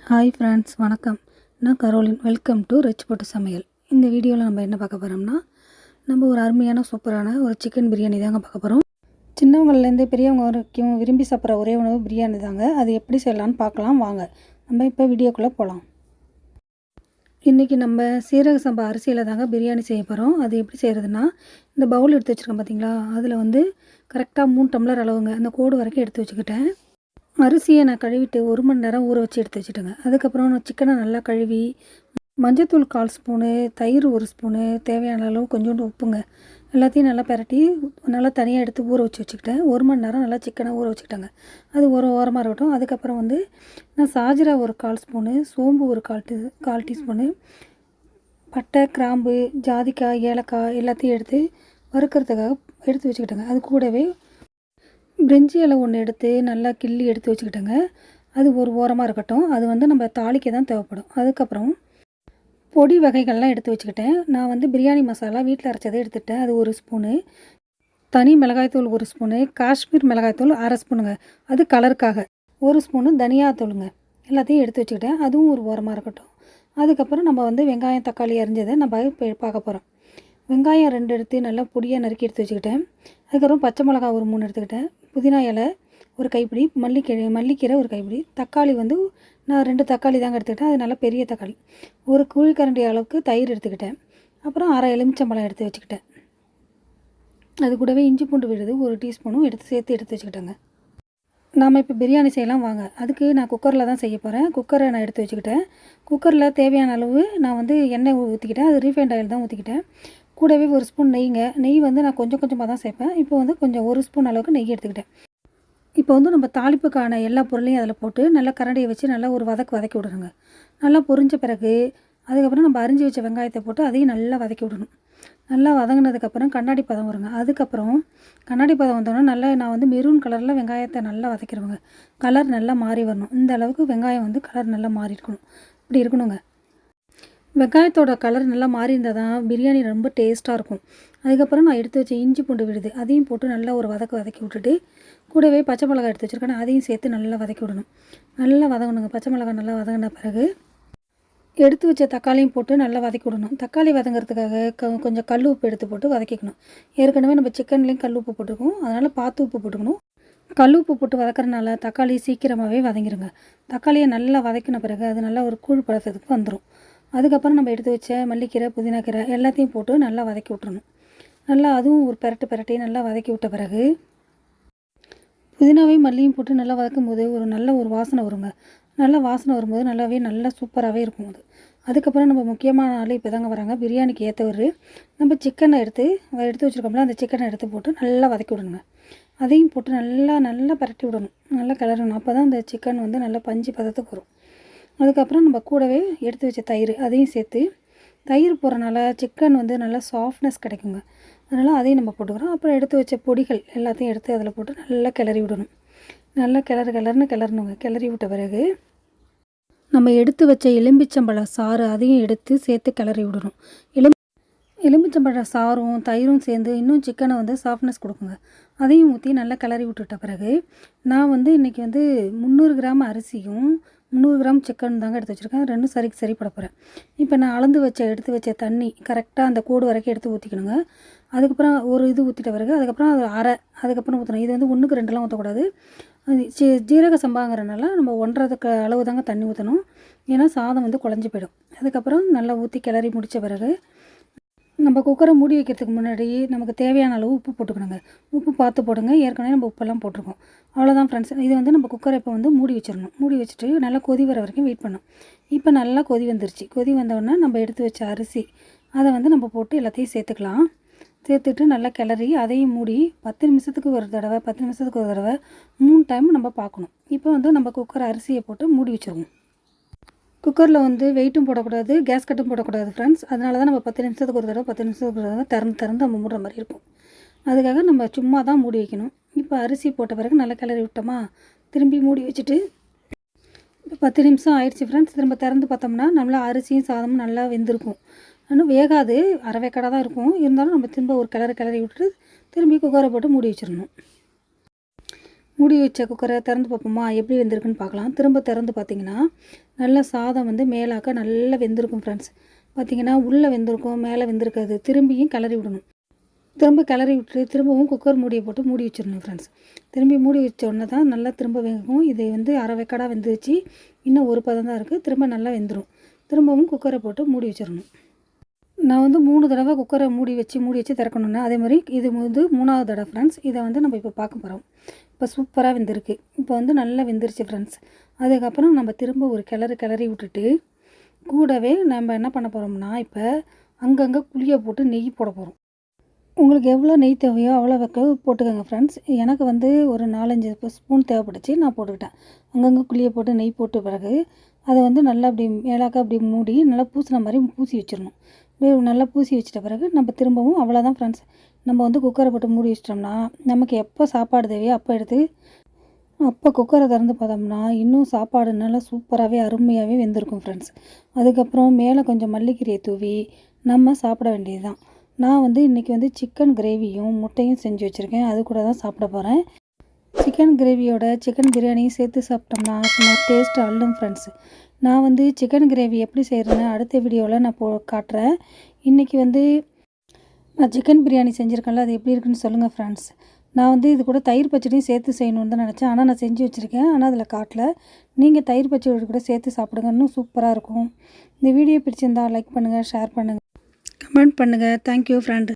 Hi friends, வணக்கம். நான் Caroline. Welcome to rich போட்டு சமையல். இந்த வீடியோவில் நம்ம என்ன பார்க்க போகிறோம்னா, நம்ம ஒரு அருமையான சூப்பரான ஒரு சிக்கன் பிரியாணி தாங்க பார்க்க போகிறோம். சின்னவங்கள்லேருந்து பெரியவங்க வரைக்கும் விரும்பி சாப்பிட்ற ஒரே உணவு பிரியாணி தாங்க. அது எப்படி செய்யலான்னு பார்க்கலாம் வாங்க. நம்ம இப்போ வீடியோக்குள்ளே போகலாம். இன்றைக்கி நம்ம சீரக சம்பா அரிசியில் தாங்க பிரியாணி செய்ய போகிறோம். அது எப்படி செய்கிறதுனா, இந்த பவுல் எடுத்து வச்சுருக்கேன் பார்த்தீங்களா, அதில் வந்து கரெக்டாக 3 டம்ளர் அளவுங்க அந்த கோடு வரைக்கும் எடுத்து வச்சுக்கிட்டேன். அரிசியை நான் கழுவிட்டு 1 மணி நேரம் ஊற வச்சு எடுத்து வச்சுட்டேங்க. அதுக்கப்புறம் நான் சிக்கனை நல்லா கழுவி மஞ்சத்தூள் 1/4 ஸ்பூனு, தயிர் 1 ஸ்பூனு, தேவையான அளவு கொஞ்சோண்டு உப்புங்க, எல்லாத்தையும் நல்லா பிரட்டி நல்லா தனியாக எடுத்து ஊற வச்சு வச்சுக்கிட்டேன். 1 மணி நேரம் நல்லா சிக்கனை ஊற வச்சுக்கிட்டேங்க. அது ஒரு ஓரமாக இருக்கட்டும். அதுக்கப்புறம் வந்து நான் சாஜிரா ஒரு 1/4 ஸ்பூனு, சோம்பு ஒரு 1/4 டீஸ்பூனு, பட்டை, கிராம்பு, ஜாதிக்காய், ஏலக்காய் எல்லாத்தையும் எடுத்து வறுக்கிறதுக்காக எடுத்து வச்சுக்கிட்டேங்க. அது கூடவே பிரிஞ்சி இலை ஒன்று எடுத்து நல்லா கிள்ளி எடுத்து வச்சுக்கிட்டேங்க. அது ஒரு ஓரமாக இருக்கட்டும். அது வந்து நம்ம தாளிக்க தான் தேவைப்படும். அதுக்கப்புறம் பொடி வகைகள்லாம் எடுத்து வச்சுக்கிட்டேன். நான் வந்து பிரியாணி மசாலா வீட்டில் அரைச்சதை எடுத்துக்கிட்டேன். அது 1 ஸ்பூனு, தனி மிளகாய்த்தூள் 1 ஸ்பூனு, காஷ்மீர் மிளகாய்த்தூள் 1/2 ஸ்பூனுங்க, அது கலருக்காக. 1 ஸ்பூனு தனியாத்தூளுங்க, எல்லாத்தையும் எடுத்து வச்சுக்கிட்டேன். அதுவும் ஒரு ஓரமாக இருக்கட்டும். அதுக்கப்புறம் நம்ம வந்து வெங்காயம், தக்காளி அரிஞ்சதை நம்ம இப்போ பார்க்க போகிறோம். வெங்காயம் 2 எடுத்து நல்லா பொடியாக நறுக்கி எடுத்து வச்சுக்கிட்டேன். அதுக்கப்புறம் பச்சை மிளகா ஒரு 3 எடுத்துக்கிட்டேன். புதினா இலை ஒரு கைப்பிடி, மல்லிக்கீரை ஒரு கைப்பிடி, தக்காளி வந்து நான் 2 தக்காளி தாங்க எடுத்துக்கிட்டேன். அது நல்லா பெரிய தக்காளி. ஒரு குழிக்கரண்டி அளவுக்கு தயிர் எடுத்துக்கிட்டேன். அப்புறம் 1/2 எலுமிச்சம்பழம் எடுத்து வச்சுக்கிட்டேன். அது கூடவே இஞ்சி பூண்டு விழுது 1 டீஸ்பூனும் சேர்த்து எடுத்து வச்சுக்கிட்டேங்க. நாம் இப்போ பிரியாணி செய்யலாம் வாங்க. அதுக்கு நான் குக்கரில் தான் செய்ய போகிறேன். குக்கரை நான் எடுத்து வச்சுக்கிட்டேன். குக்கரில் தேவையான அளவு நான் வந்து எண்ணெய் ஊற்றிக்கிட்டேன். அது ரீஃபைண்ட் ஆயில் தான் ஊற்றிக்கிட்டேன். கூடவே 1 ஸ்பூன் நெய்ங்க. நெய் வந்து நான் கொஞ்சம் கொஞ்சமாக தான் சேர்ப்பேன். இப்போ வந்து கொஞ்சம் 1 ஸ்பூன் அளவுக்கு நெய் எடுத்துக்கிட்டேன். இப்போ வந்து நம்ம தாளிப்புக்கான எல்லா பொருளையும் அதில் போட்டு நல்லா கரண்டியை வச்சு நல்லா ஒரு வதக்கி விடணுங்க. நல்லா பொரிஞ்ச பிறகு அதுக்கப்புறம் நம்ம அரிஞ்சு வச்ச வெங்காயத்தை போட்டு அதையும் நல்லா வதக்கி விடணும். நல்லா வதங்கினதுக்கப்புறம் கண்ணாடி பதம் வருங்க. அதுக்கப்புறம் கண்ணாடி பதம் வந்தோன்னா நல்லா நான் வந்து மெரூன் கலரில் வெங்காயத்தை நல்லா வதக்கிடுவேங்க. கலர் நல்லா மாறி வரணும். இந்த அளவுக்கு வெங்காயம் வந்து கலர் நல்லா மாறி இருக்கணும். இப்படி இருக்கணுங்க. வெங்காயத்தோட கலர் நல்லா மாறி இருந்தால் தான் பிரியாணி ரொம்ப டேஸ்ட்டாக இருக்கும். அதுக்கப்புறம் நான் எடுத்து வச்ச இஞ்சி பூண்டு விழுது அதையும் போட்டு நல்லா ஒரு வதக்கி விட்டுட்டு, கூடவே பச்சை மிளகாய் எடுத்து வச்சுருக்கேன். அதையும் சேர்த்து நல்லா வதக்கி விடணும். நல்லா வதங்கணுங்க. பச்சை மிளகாய் நல்லா வதங்கின பிறகு எடுத்து வச்ச தக்காளியும் போட்டு நல்லா வதக்கி விடணும். தக்காளி வதங்கிறதுக்காக கொஞ்சம் கல் உப்பு எடுத்து போட்டு வதக்கிக்கணும். ஏற்கனவே நம்ம சிக்கன்லேயும் கல் உப்பு போட்டிருக்கோம். அதனால் பார்த்து உப்பு போட்டுக்கணும். கல் உப்பு போட்டு வதக்கிறனால தக்காளி சீக்கிரமாகவே வதங்கிடுங்க. தக்காளியை நல்லா வதக்கின பிறகு அது நல்லா ஒரு கூழ் பழத்துக்கு வந்துடும். அதுக்கப்புறம் நம்ம எடுத்து வச்ச மல்லிக்கீரை, புதினாக்கீரை எல்லாத்தையும் போட்டு நல்லா வதக்கி விட்றணும். நல்லா அதுவும் ஒரு பிரட்டி நல்லா வதக்கி விட்ட பிறகு புதினாவையும் மல்லியும் போட்டு நல்லா வதக்கும் போது ஒரு நல்ல ஒரு வாசனை வருங்க. நல்ல வாசனை வரும்போது நல்லா சூப்பராகவே இருக்கும் அது. அதுக்கப்புறம் நம்ம முக்கியமான ஆள் இப்போ தாங்க வராங்க. பிரியாணிக்கு ஏற்றவர் நம்ம சிக்கனை எடுத்து வச்சுருக்கோம்ல, அந்த சிக்கனை எடுத்து போட்டு நல்லா வதக்கி விடணுங்க. அதையும் போட்டு நல்லா பரட்டி விடணும். நல்லா கிளறணும். அப்போ தான் அந்த சிக்கன் வந்து நல்லா பஞ்சு பதத்துக்கு வரும். அதுக்கப்புறம் நம்ம கூடவே எடுத்து வச்ச தயிர் அதையும் சேர்த்து, தயிர் போடுறனால சிக்கன் வந்து நல்லா சாஃப்ட்னஸ் கிடைக்குங்க. அதனால் அதையும் நம்ம போட்டுக்கிறோம். அப்புறம் எடுத்து வச்ச பொடிகள் எல்லாத்தையும் எடுத்து அதில் போட்டு நல்லா கிளறி விடணும். நல்லா கிளறணுங்க. கிளறி விட்ட பிறகு நம்ம எடுத்து வச்ச எலும்பிச்சம்பழ சாறு அதையும் எடுத்து சேர்த்து கிளறி விடணும். எலுமிச்சம்பழ சாறும் தயிரும் சேர்ந்து இன்னும் சிக்கனை வந்து சாஃப்ட்னஸ் கொடுக்குங்க. அதையும் ஊற்றி நல்லா கிளறி விட்டுட்ட பிறகு நான் வந்து இன்றைக்கி வந்து 300 கிராம் அரிசியும் 300 கிராம் சிக்கன் தாங்க எடுத்து வச்சுருக்கேன். 2 சரி போட போகிறேன். இப்போ நான் எடுத்து வச்ச தண்ணி கரெக்டாக அந்த கோடு வரைக்கும் எடுத்து ஊற்றிக்கணுங்க. அதுக்கப்புறம் ஒரு இது ஊற்றிட்ட பிறகு அதுக்கப்புறம் அது அதுக்கப்புறம் ஊற்றணும். இது வந்து 1க்கு 2லாம் ஊற்றக்கூடாது. ஜீரக சம்பாங்கிறனால நம்ம 1.5 அளவு தாங்க தண்ணி ஊற்றணும். ஏன்னா சாதம் வந்து குழஞ்சி போயிடும். அதுக்கப்புறம் நல்லா ஊற்றி கிளறி முடித்த பிறகு நம்ம குக்கரை மூடி வைக்கிறதுக்கு முன்னாடி நமக்கு தேவையான அளவு உப்பு போட்டுக்கணுங்க. உப்பு பார்த்து போடுங்க. ஏற்கனவே நம்ம உப்பெல்லாம் போட்டிருக்கோம். அவ்வளோதான் ஃப்ரெண்ட்ஸ். இது வந்து நம்ம குக்கரை இப்போ வந்து மூடி வச்சிடணும். மூடி வச்சுட்டு நல்லா கொதி வர வரைக்கும் வெயிட் பண்ணணும். இப்போ நல்லா கொதி வந்துருச்சு. கொதி வந்தோடனே நம்ம எடுத்து வச்ச அரிசி அதை வந்து நம்ம போட்டு எல்லாத்தையும் சேர்த்துக்கலாம். சேர்த்துட்டு நல்லா கிளறி அதையும் மூடி 10 நிமிஷத்துக்கு ஒரு தடவை 3 டைம் நம்ம பார்க்கணும். இப்போ வந்து நம்ம குக்கர் அரிசியை போட்டு மூடி வச்சுருவோம். குக்கரில் வந்து வெயிட்டும் போடக்கூடாது, கேஸ் கட்டும் போடக்கூடாது ஃப்ரெண்ட்ஸ். அதனால தான் நம்ம 10 நிமிஷத்துக்கு ஒரு தடவை திறந்து நம்ம மூடுற மாதிரி இருக்கும். அதுக்காக நம்ம சும்மா தான் மூடி வைக்கணும். இப்போ அரிசி போட்ட பிறகு நல்லா கிளறி விட்டோமா, திரும்பி மூடி வச்சுட்டு இப்போ 10 நிமிஷம் ஆயிடுச்சு ஃப்ரெண்ட்ஸ். திரும்ப திறந்து பார்த்தோம்னா நம்மளா அரிசியும் சாதமும் நல்லா வெந்திருக்கும். இன்னும் வேகாது, அரைவேக்காடாக தான் இருக்கும். இருந்தாலும் நம்ம திரும்ப ஒரு கிளறி விட்டுட்டு திரும்பி குக்கரை போட்டு மூடி வச்சிடணும். மூடி வச்ச குக்கரை திறந்து பார்ப்போமா, எப்படி வெந்திருக்குன்னு பார்க்கலாம். திரும்ப திறந்து பார்த்திங்கன்னா நல்லா சாதம் வந்து மேலாக்க நல்லா வெந்திருக்கும் ஃப்ரெண்ட்ஸ். பார்த்திங்கன்னா உள்ளே வெந்திருக்கும், மேலே வெந்திருக்காது. திரும்பியும் கிளறி விடணும். திரும்ப கிளறி விட்டு திரும்பவும் குக்கர் மூடியை போட்டு மூடி வச்சிடணும் ஃப்ரெண்ட்ஸ். திரும்பி மூடி வச்ச உடனே தான் நல்லா திரும்ப வேகும். இது வந்து அரை வெக்காடாக வெந்துருச்சு, இன்னும் ஒரு பதம் தான் இருக்குது. திரும்ப நல்லா வெந்துடும். திரும்பவும் குக்கரை போட்டு மூடி வச்சிடணும். நான் வந்து 3 தடவை குக்கரை மூடி வச்சு திறக்கணுன்னா, அதே மாதிரி இது வந்து 3வது தடவை ஃப்ரெண்ட்ஸ். இதை வந்து நம்ம இப்போ பார்க்க போகிறோம். இப்போ சூப்பராக வெந்திருக்கு. இப்போ வந்து நல்லா வெந்துருச்சு ஃப்ரெண்ட்ஸ். அதுக்கப்புறம் நம்ம திரும்ப ஒரு கிளறி விட்டுட்டு கூடவே நம்ம என்ன பண்ண போகிறோம்னா, இப்போ அங்கங்கே குழியை போட்டு நெய் போட போகிறோம். உங்களுக்கு எவ்வளோ நெய் தேவையோ அவ்வளோ போட்டுக்கோங்க ஃப்ரெண்ட்ஸ். எனக்கு வந்து ஒரு 4-5 ஸ்பூன் தேவைப்பட்டுச்சு, நான் போட்டுக்கிட்டேன். அங்கங்கே குழியை போட்டு நெய் போட்ட பிறகு அதை வந்து நல்லா அப்படி மேலாக்க அப்படி மூடி நல்லா பூசின மாதிரி பூசி வச்சிடணும். நல்லா பூசி வச்சிட்ட பிறகு நம்ம திரும்பவும் அவ்வளோதான் ஃப்ரெண்ட்ஸ். நம்ம வந்து குக்கரை போட்டு மூடி வச்சிட்டோம்னா நமக்கு எப்போ சாப்பாடு தேவையோ அப்போ குக்கரை திறந்து பார்த்தோம்னா இன்னும் சாப்பாடு நல்லா சூப்பராகவே அருமையாகவே வெந்திருக்கும் ஃப்ரெண்ட்ஸ். அதுக்கப்புறம் மேலே கொஞ்சம் மல்லிக்கீரையை தூவி நம்ம சாப்பிட வேண்டியது தான். நான் வந்து இன்றைக்கி வந்து சிக்கன் கிரேவியும் முட்டையும் செஞ்சு வச்சுருக்கேன். அது கூட தான் சாப்பிட போகிறேன். சிக்கன் கிரேவியோட சிக்கன் பிரியாணியும் சேர்த்து சாப்பிட்டோம்னா சும்மா டேஸ்ட்டு அள்ளும் ஃப்ரெண்ட்ஸ். நான் வந்து சிக்கன் கிரேவி எப்படி செய்கிறேன்னு அடுத்த வீடியோவில் நான் காட்டுறேன். இன்றைக்கி வந்து நான் சிக்கன் பிரியாணி செஞ்சுருக்கேன்ல, அது எப்படி இருக்குன்னு சொல்லுங்கள் ஃப்ரெண்ட்ஸ். நான் வந்து இது கூட தயிர் பச்சடியும் சேர்த்து செய்யணுன்னு தான் நினச்சேன். ஆனால் நான் செஞ்சு வச்சுருக்கேன், ஆனால் அதில் காட்டல. நீங்கள் தயிர் பச்சடி கூட சேர்த்து சாப்பிடுங்க, இன்னும் சூப்பராக இருக்கும். இந்த வீடியோ பிடிச்சிருந்தால் லைக் பண்ணுங்கள், ஷேர் பண்ணுங்கள், கமெண்ட் பண்ணுங்கள். Thank you friend.